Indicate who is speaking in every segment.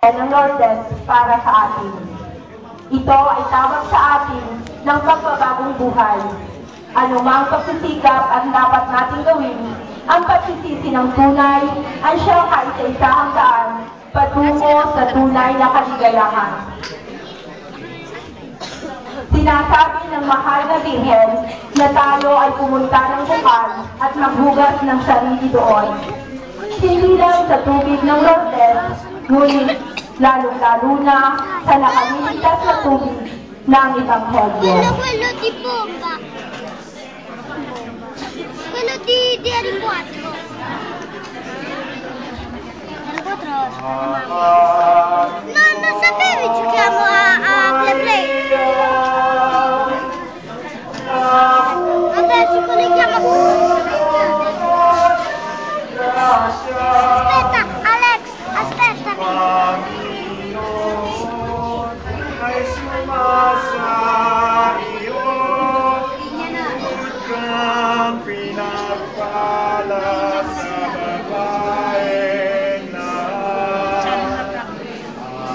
Speaker 1: ng Lourdes para sa atin. Ito ay tawag sa atin ng pagbabagong buhay. Anumang pagsisikap ang dapat nating gawin, ang pagsisisi ng tunay ay siyang kaisa-isahang daan patungo sa tunay na kaligayahan. Sinasabi ng mahal na Birhen na tayo ay pumunta ng bukal at maghugas ng sarili doon. Hindi lang sa tubig ng Lourdes, ngunit lalong-lalo na sa nakaliligtas na tubig ng Ebanghelyo.
Speaker 2: Quello di bomba. Quello di Harry Potter. Harry Potter. No, non sapevi giochiamo a play. Vabbè, ci colleghiamo. Aspetta, Alex, aspettami.
Speaker 3: Ay sumasa iyo, kang pinagpala sa babaeng na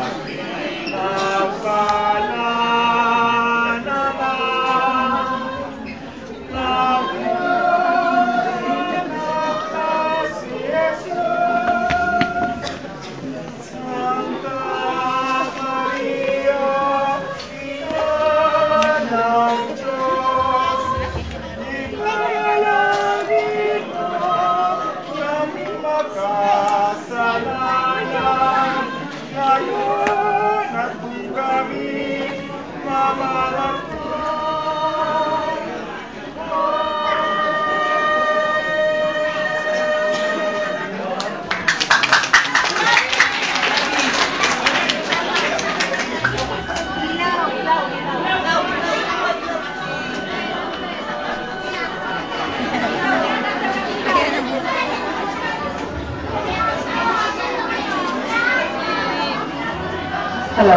Speaker 3: at pinagpala naman ng si Jesus. Santa Maria, kasalanan ngayon at kung kami mamalagpuan.
Speaker 1: Hello.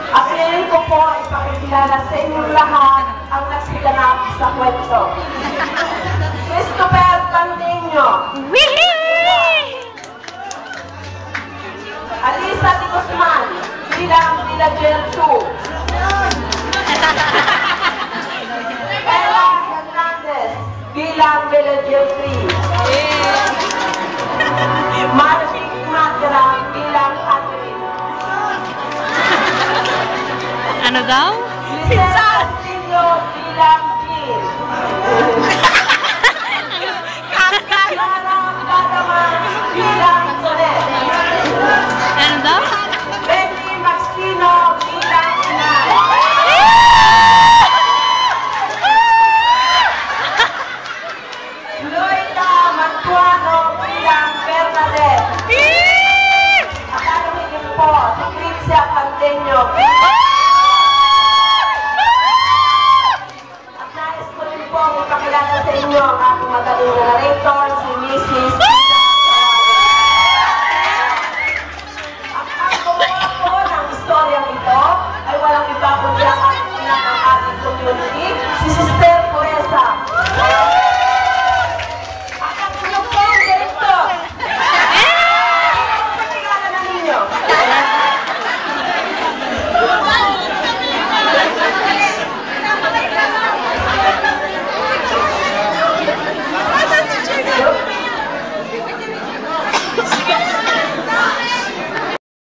Speaker 1: Akin ko po ipakikilala sa inyong lahat ang nagsiganap sa kwento. Christopher Canteño. Alisa de Guzman bilang Villager 2. Ella Hernandez bilang Villager 3. Marvick Madra bilang Catherine.
Speaker 4: Ano daw?
Speaker 1: Lisette Castillo bilang